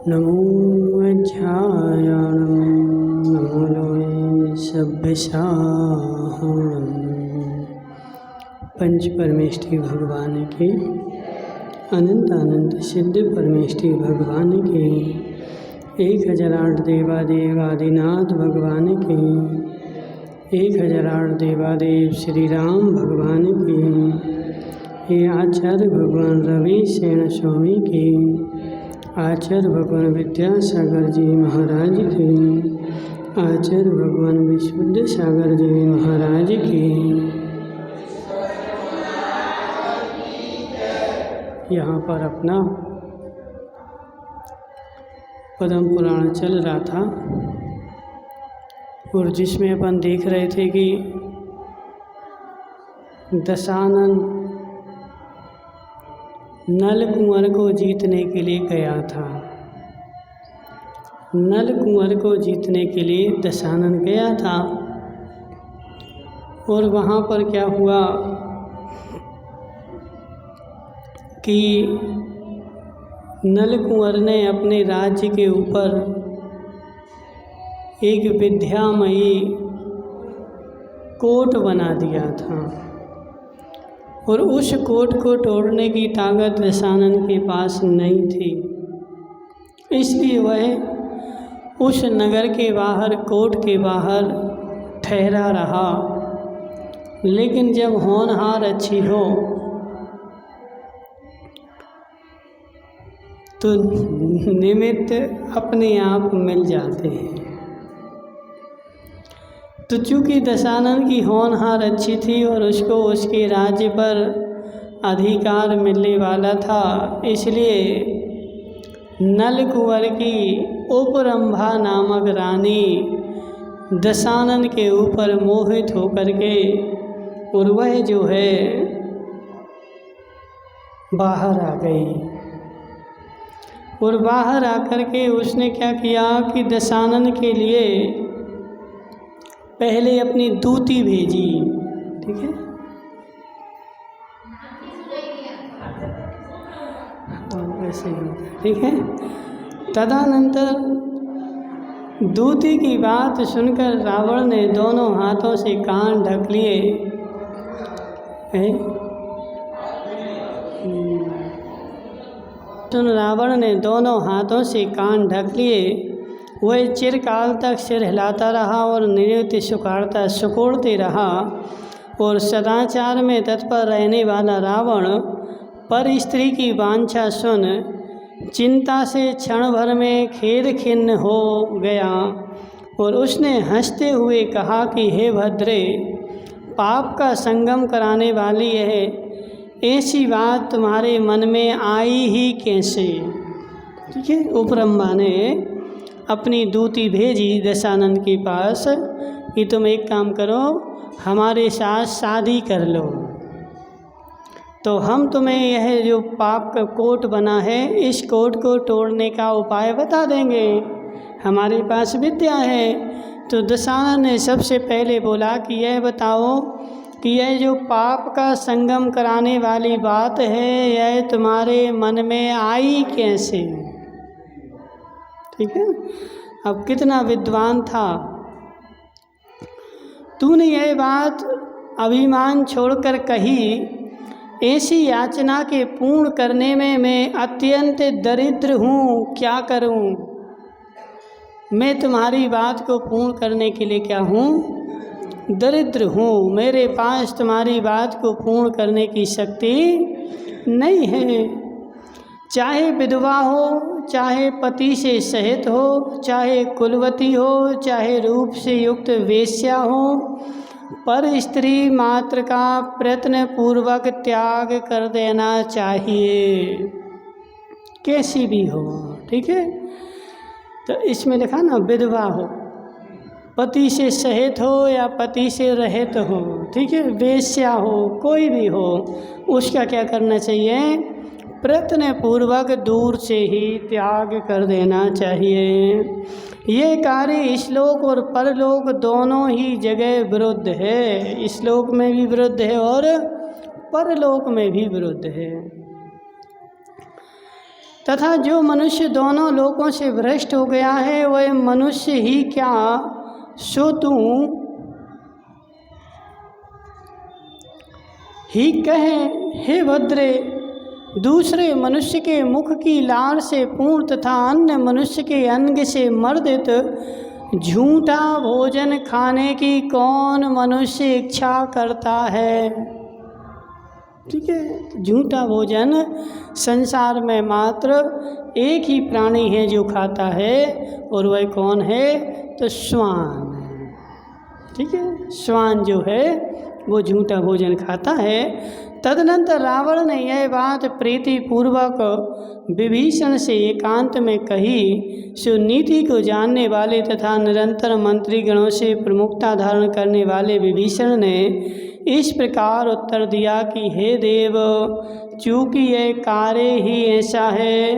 नमो अध्यायाणं नमो लोये सभ्यसाहणम्। पंच परमेष्टि भगवान के अनंत अनंत सिद्ध परमेष्टि भगवान के 1008 देवादेव आदिनाथ भगवान के 1008 देवादेव श्री राम भगवान के हे आचार्य भगवान रवि सेन स्वामी के आचार्य भगवान विद्यासागर जी महाराज के आचार्य भगवान विशुद्ध सागर जी महाराज के। यहाँ पर अपना पद्म पुराण चल रहा था और जिसमें अपन देख रहे थे कि दशानन नल कुंवर को जीतने के लिए गया था। नल कुंवर को जीतने के लिए दशानन गया था और वहाँ पर क्या हुआ कि नल कुंवर ने अपने राज्य के ऊपर एक विद्यामयी कोट बना दिया था और उस कोट को तोड़ने की ताकत दशानन के पास नहीं थी। इसलिए वह उस नगर के बाहर कोट के बाहर ठहरा रहा। लेकिन जब होनहार अच्छी हो तो निमित्त अपने आप मिल जाते हैं। तो चूँकि दशानन की होनहार अच्छी थी और उसको उसके राज्य पर अधिकार मिलने वाला था, इसलिए नल कुंवर की उपरंभा नामक रानी दशानन के ऊपर मोहित होकर के और वह जो है बाहर आ गई। और बाहर आकर के उसने क्या किया कि दशानन के लिए पहले अपनी दूती भेजी। ठीक है, वैसे ही ठीक है। तदनंतर दूती की बात सुनकर रावण ने दोनों हाथों से कान ढक लिए। रावण ने दोनों हाथों से कान ढक लिए। वह चिरकाल तक सिर हिलाता रहा और नृत्य सुकोड़ते रहा और सदाचार में तत्पर रहने वाला रावण पर स्त्री की वांछा सुन चिंता से क्षण भर में खेद खिन्न हो गया और उसने हंसते हुए कहा कि हे भद्रे, पाप का संगम कराने वाली है ऐसी बात तुम्हारे मन में आई ही कैसे। ठीक है, उपरंभा ने अपनी दूती भेजी दशानन के पास कि तुम एक काम करो, हमारे साथ शादी कर लो तो हम तुम्हें यह जो पाप का कोट बना है इस कोट को तोड़ने का उपाय बता देंगे, हमारे पास विद्या है। तो दशानन ने सबसे पहले बोला कि यह बताओ कि यह जो पाप का संगम कराने वाली बात है यह तुम्हारे मन में आई कैसे। ठीक है, अब कितना विद्वान था। तूने यह बात अभिमान छोड़कर कही, ऐसी याचना के पूर्ण करने में मैं अत्यंत दरिद्र हूँ, क्या करूँ। मैं तुम्हारी बात को पूर्ण करने के लिए क्या हूँ, दरिद्र हूँ। मेरे पास तुम्हारी बात को पूर्ण करने की शक्ति नहीं है। चाहे विधवा हो, चाहे पति से सहित हो, चाहे कुलवती हो, चाहे रूप से युक्त वेश्या हो, पर स्त्री मात्र का प्रयत्न पूर्वक त्याग कर देना चाहिए, कैसी भी हो। ठीक है, तो इसमें लिखा ना विधवा हो, पति से सहित हो या पति से रहित हो, ठीक है, वेश्या हो, कोई भी हो, उसका क्या करना चाहिए, प्रयत्न पूर्वक दूर से ही त्याग कर देना चाहिए। ये कार्य इस्लोक और परलोक दोनों ही जगह विरुद्ध है। इस्लोक में भी विरुद्ध है और परलोक में भी विरुद्ध है। तथा जो मनुष्य दोनों लोकों से भ्रष्ट हो गया है वह मनुष्य ही क्या, सो तू ही कहे हे भद्रे, दूसरे मनुष्य के मुख की लार से पूर्ण तथा अन्य मनुष्य के अंग से मर्दित झूठा भोजन खाने की कौन मनुष्य इच्छा करता है। ठीक है, झूठा भोजन संसार में मात्र एक ही प्राणी है जो खाता है, और वह कौन है, तो श्वान है। ठीक है, श्वान जो है वो झूठा भोजन खाता है। तदनंतर रावण ने यह बात प्रीतिपूर्वक विभीषण से एकांत में कही। सो नीति को जानने वाले तथा निरंतर मंत्री गणों से प्रमुखता धारण करने वाले विभीषण ने इस प्रकार उत्तर दिया कि हे देव, चूँकि यह कार्य ही ऐसा है,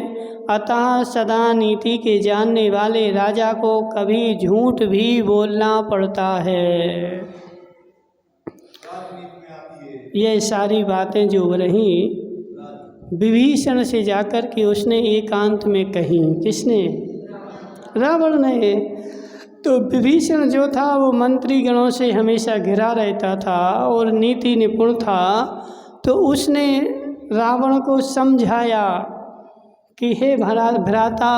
अतः सदा नीति के जानने वाले राजा को कभी झूठ भी बोलना पड़ता है। ये सारी बातें जो रहीं विभीषण से जाकर के उसने एकांत में कही। किसने? रावण ने। तो विभीषण जो था वो मंत्री गणों से हमेशा घिरा रहता था और नीति निपुण था, तो उसने रावण को समझाया कि हे भ्राता,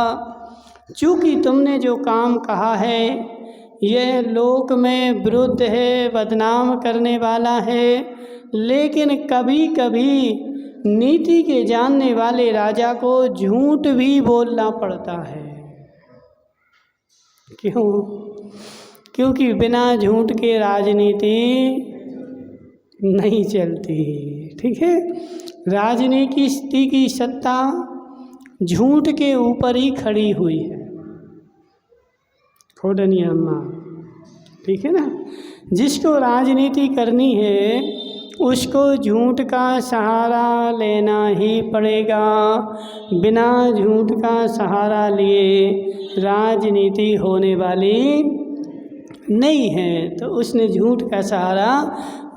चूँकि तुमने जो काम कहा है यह लोक में विरुद्ध है, बदनाम करने वाला है, लेकिन कभी कभी नीति के जानने वाले राजा को झूठ भी बोलना पड़ता है। क्यों? क्योंकि बिना झूठ के राजनीति नहीं चलती। ठीक है, राजनीति की सत्ता झूठ के ऊपर ही खड़ी हुई है। खोडनी अम्मा, ठीक है ना। जिसको राजनीति करनी है उसको झूठ का सहारा लेना ही पड़ेगा। बिना झूठ का सहारा लिए राजनीति होने वाली नहीं है, तो उसने झूठ का सहारा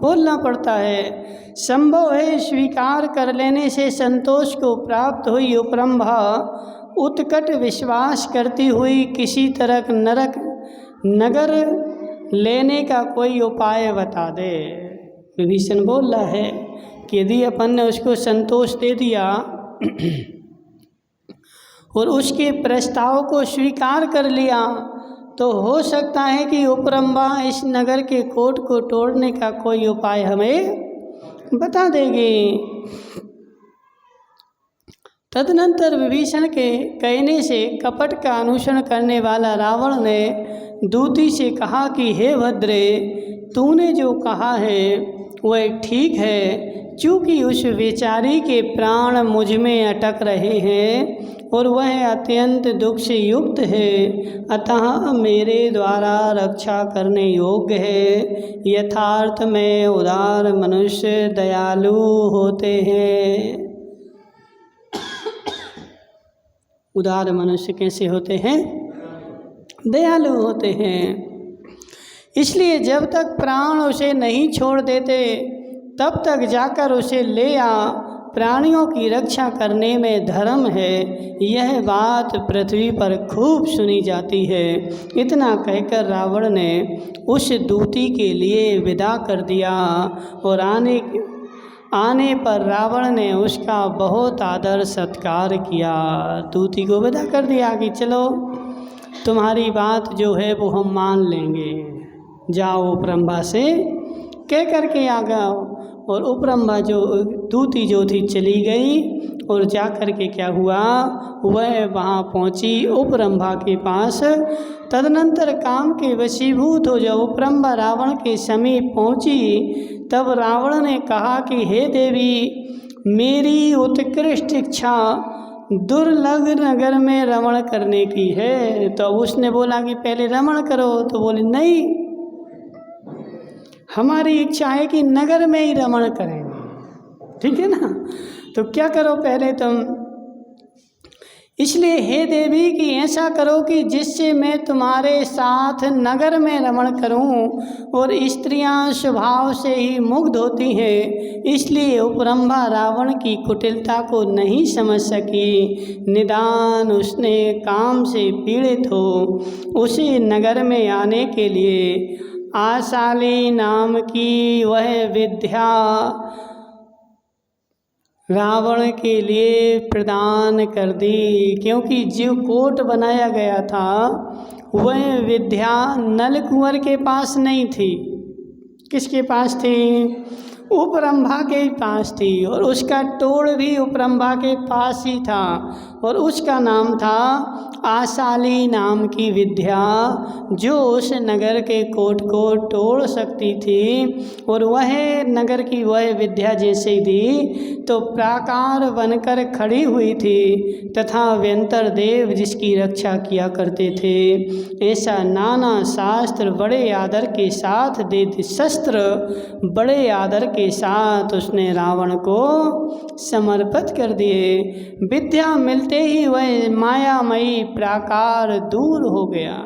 बोलना पड़ता है। संभव है स्वीकार कर लेने से संतोष को प्राप्त हुई उपरंभा उत्कट विश्वास करती हुई किसी तरह नगर लेने का कोई उपाय बता दे। विभीषण बोल रहा है कि यदि अपन ने उसको संतोष दे दिया और उसके प्रस्ताव को स्वीकार कर लिया, तो हो सकता है कि उपरंभा इस नगर के कोट को तोड़ने का कोई उपाय हमें बता देगी। तदनंतर विभीषण के कहने से कपट का अनुसरण करने वाला रावण ने दूती से कहा कि हे भद्रे, तूने जो कहा है वह ठीक है, चूँकि उस बेचारी के प्राण मुझ में अटक रहे हैं और वह अत्यंत दुख से युक्त है, अतः मेरे द्वारा रक्षा करने योग्य है। यथार्थ में उदार मनुष्य दयालु होते हैं। उदार मनुष्य कैसे होते हैं? दयालु होते हैं। इसलिए जब तक प्राण उसे नहीं छोड़ देते तब तक जाकर उसे ले आ। प्राणियों की रक्षा करने में धर्म है, यह बात पृथ्वी पर खूब सुनी जाती है। इतना कहकर रावण ने उस दूती के लिए विदा कर दिया और आने पर रावण ने उसका बहुत आदर सत्कार किया। दूती को विदा कर दिया कि चलो तुम्हारी बात जो है वो हम मान लेंगे, जाओ उपरंभा से कह करके आ गया। और उपरंभा जो दूती जो थी चली गई और जा कर के क्या हुआ, वह वहाँ पहुँची उपरंभा के पास। तदनंतर काम के वशीभूत हो जब उपरंभा रावण के समीप पहुँची, तब रावण ने कहा कि हे देवी, मेरी उत्कृष्ट इच्छा दुर्लभ नगर में रमण करने की है। तो उसने बोला कि पहले रमण करो, तो बोले नहीं, हमारी इच्छा है कि नगर में ही रमण करेंगे। ठीक है ना। तो क्या करो, पहले तुम इसलिए हे देवी कि ऐसा करो कि जिससे मैं तुम्हारे साथ नगर में रमण करूं, और स्त्रियां स्वभाव से ही मुग्ध होती हैं, इसलिए उपरंभा रावण की कुटिलता को नहीं समझ सकी। निदान उसने काम से पीड़ित हो उसी नगर में आने के लिए आशाली नाम की वह विद्या रावण के लिए प्रदान कर दी, क्योंकि जो कोट बनाया गया था वह विद्या नल कुंवर के पास नहीं थी। किसके पास थी? उपरंभा के पास थी, और उसका तोड़ भी उपरंभा के पास ही था, और उसका नाम था आशाली नाम की विद्या, जो उस नगर के कोट को तोड़ सकती थी। और वह नगर की वह विद्या जैसे दी तो प्राकार बनकर खड़ी हुई थी, तथा व्यंतर देव जिसकी रक्षा किया करते थे। ऐसा नाना शास्त्र बड़े आदर के साथ दे शस्त्र बड़े आदर के साथ उसने रावण को समर्पित कर दिए। विद्या मिलते ही वह मायामयी प्राकार दूर हो गया।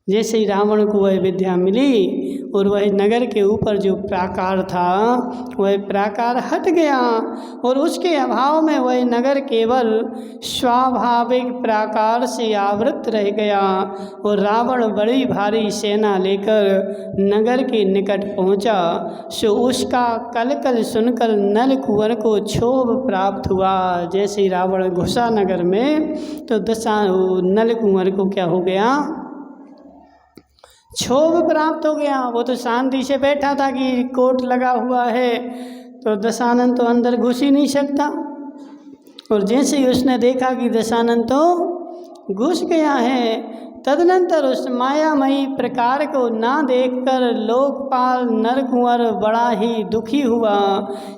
जैसे ही रावण को वह विद्या मिली और वह नगर के ऊपर जो प्राकार था वह प्राकार हट गया, और उसके अभाव में वह नगर केवल स्वाभाविक प्राकार से आवृत रह गया। और रावण बड़ी भारी सेना लेकर नगर के निकट पहुंचा, सो उसका कलकल सुनकर नल कुंवर को क्षोभ प्राप्त हुआ। जैसे ही रावण घुसा नगर में तो नल कुंवर को क्या हो गया? क्षोभ प्राप्त हो गया। वो तो शांति से बैठा था कि कोट लगा हुआ है, तो दशानन तो अंदर घुस ही नहीं सकता। और जैसे ही उसने देखा कि दशानन तो घुस गया है, तदनंतर उस मायामयी प्रकार को ना देखकर लोकपाल नरकुंवर बड़ा ही दुखी हुआ।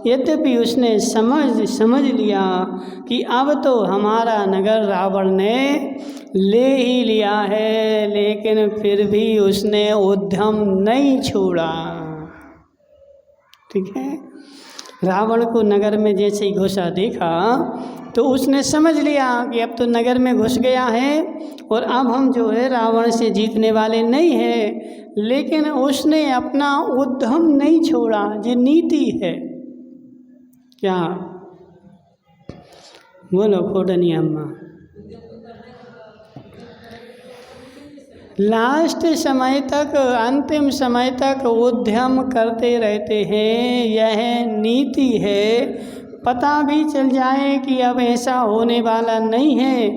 यद्यपि उसने समझ लिया कि अब तो हमारा नगर रावण ने ले ही लिया है, लेकिन फिर भी उसने उद्यम नहीं छोड़ा। ठीक है, रावण को नगर में जैसे ही घुसा देखा तो उसने समझ लिया कि अब तो नगर में घुस गया है और अब हम जो है रावण से जीतने वाले नहीं हैं, लेकिन उसने अपना उद्यम नहीं छोड़ा। ये नीति है। क्या बोलो फोटनी अम्मा? लास्ट समय तक, अंतिम समय तक उद्यम करते रहते हैं, यह नीति है। पता भी चल जाए कि अब ऐसा होने वाला नहीं है,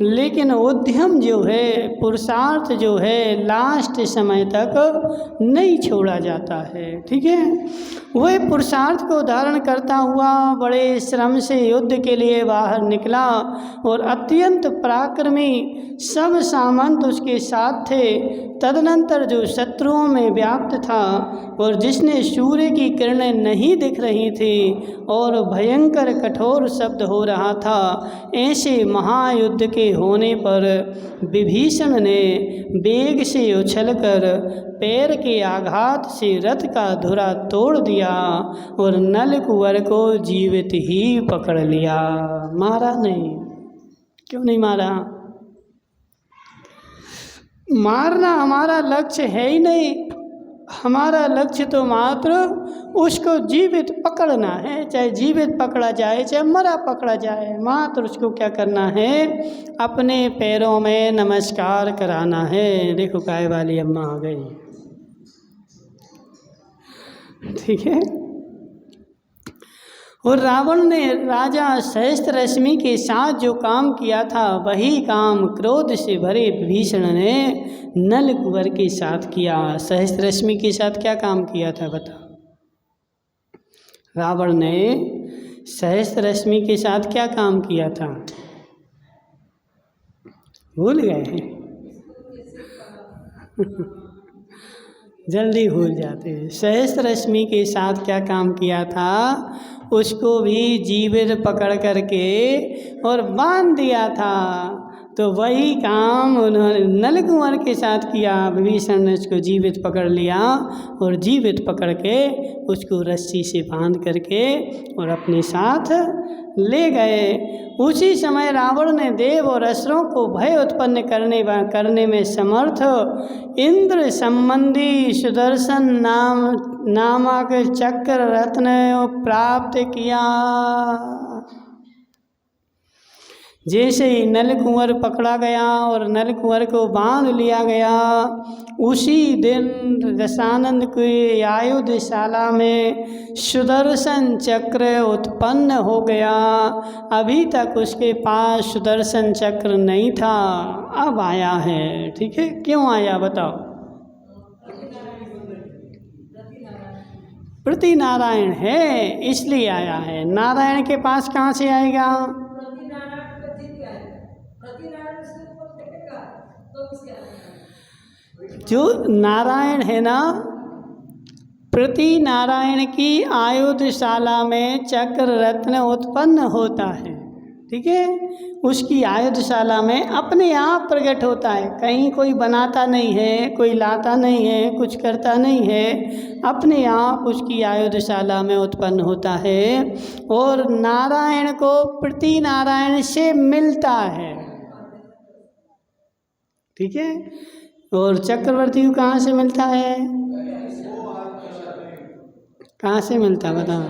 लेकिन उद्यम जो है, पुरुषार्थ जो है, लास्ट समय तक नहीं छोड़ा जाता है। ठीक है, वह पुरुषार्थ को धारण करता हुआ बड़े श्रम से युद्ध के लिए बाहर निकला और अत्यंत पराक्रमी सब सामंत उसके साथ थे। तदनंतर जो शत्रुओं में व्याप्त था और जिसने सूर्य की किरणें नहीं दिख रही थी और भयंकर कठोर शब्द हो रहा था, ऐसे महायुद्ध के होने पर विभीषण ने वेग से उछलकर पैर के आघात से रथ का धुरा तोड़ दिया और नल कुंवर को जीवित ही पकड़ लिया। मारा नहीं। क्यों नहीं मारा? मारना हमारा लक्ष्य है ही नहीं। हमारा लक्ष्य तो मात्र उसको जीवित पकड़ना है, चाहे जीवित पकड़ा जाए चाहे मरा पकड़ा जाए, मात्र उसको क्या करना है? अपने पैरों में नमस्कार कराना है। देखो गाय वाली अम्मा आ गई। ठीक है, और रावण ने राजा सहस्त्ररश्मि के साथ जो काम किया था वही काम क्रोध से भरे विभीषण ने नल कुंवर के साथ किया। सहस्त्ररश्मि के साथ क्या काम किया था बता? रावण ने सहस्त्ररश्मि के साथ क्या काम किया था? भूल गए? जल्दी भूल जाते हैं। सहस्त्ररश्मि के साथ क्या काम किया था? उसको भी जीवित पकड़ करके और बांध दिया था। तो वही काम उन्होंने नल कुंवर के साथ किया। विभीषण ने उसको जीवित पकड़ लिया और जीवित पकड़ के उसको रस्सी से बांध करके और अपने साथ ले गए। उसी समय रावण ने देव और असुरों को भय उत्पन्न करने में समर्थ इंद्र संबंधी सुदर्शन नामक चक्र रत्न प्राप्त किया। जैसे ही नलकुंवर पकड़ा गया और नलकुंवर को बांध लिया गया, उसी दिन दशानंद की आयुधशाला में सुदर्शन चक्र उत्पन्न हो गया। अभी तक उसके पास सुदर्शन चक्र नहीं था, अब आया है। ठीक है, क्यों आया बताओ? प्रति नारायण है इसलिए आया है। नारायण के पास कहाँ से आएगा? जो नारायण है ना, प्रति नारायण की आयुधशाला में चक्र रत्न उत्पन्न होता है। ठीक है, उसकी आयुधशाला में अपने आप प्रकट होता है, कहीं कोई बनाता नहीं है, कोई लाता नहीं है, कुछ करता नहीं है, अपने आप उसकी आयुधशाला में उत्पन्न होता है और नारायण को प्रति नारायण से मिलता है। ठीक है, और चक्रवर्ती को कहाँ से मिलता है? कहाँ से मिलता बताओ?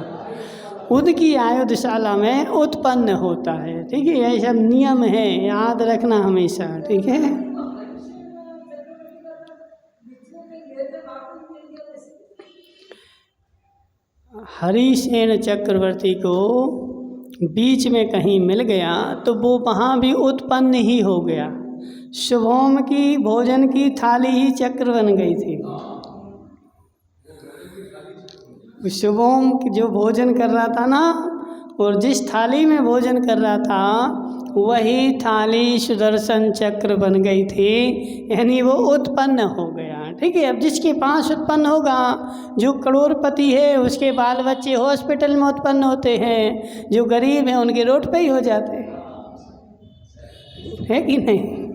उनकी आयुधशाला में उत्पन्न होता है। ठीक है, यही सब नियम है, याद रखना हमेशा। ठीक है, हरिसेन चक्रवर्ती को बीच में कहीं मिल गया तो वो वहाँ भी उत्पन्न ही हो गया। शुभोम की भोजन की थाली ही चक्र बन गई थी। शुभोम जो भोजन कर रहा था ना, और जिस थाली में भोजन कर रहा था वही थाली सुदर्शन चक्र बन गई थी, यानी वो उत्पन्न हो गया। ठीक है, अब जिसके पास उत्पन्न होगा, जो करोड़पति है उसके बाल बच्चे हॉस्पिटल में उत्पन्न होते हैं, जो गरीब हैं उनके रोड पे ही हो जाते हैं, है कि नहीं?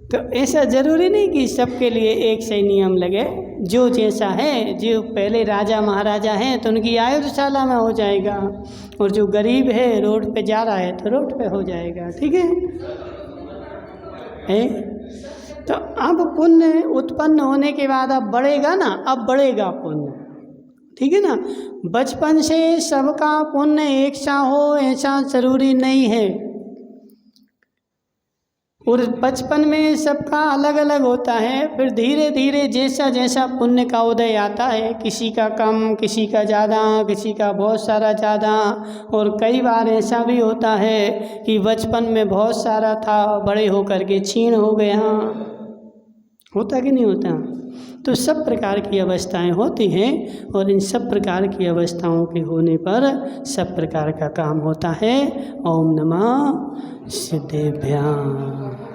तो ऐसा ज़रूरी नहीं कि सबके लिए एक सही नियम लगे। जो जैसा है, जो पहले राजा महाराजा हैं तो उनकी आयुधशाला में हो जाएगा, और जो गरीब है रोड पे जा रहा है तो रोड पे हो जाएगा। ठीक है? तो अब पुण्य उत्पन्न होने के बाद अब बढ़ेगा ना, अब बढ़ेगा पुण्य। ठीक है ना, बचपन से सबका पुण्य एक सा हो ऐसा ज़रूरी नहीं है, और बचपन में सबका अलग अलग होता है। फिर धीरे धीरे जैसा जैसा पुण्य का उदय आता है, किसी का कम, किसी का ज़्यादा, किसी का बहुत सारा ज़्यादा, और कई बार ऐसा भी होता है कि बचपन में बहुत सारा था, बड़े होकर के छीण हो गया। होता कि नहीं होता? तो सब प्रकार की अवस्थाएं होती हैं, और इन सब प्रकार की अवस्थाओं के होने पर सब प्रकार का काम होता है। ओम नमः सिद्धेभ्याम।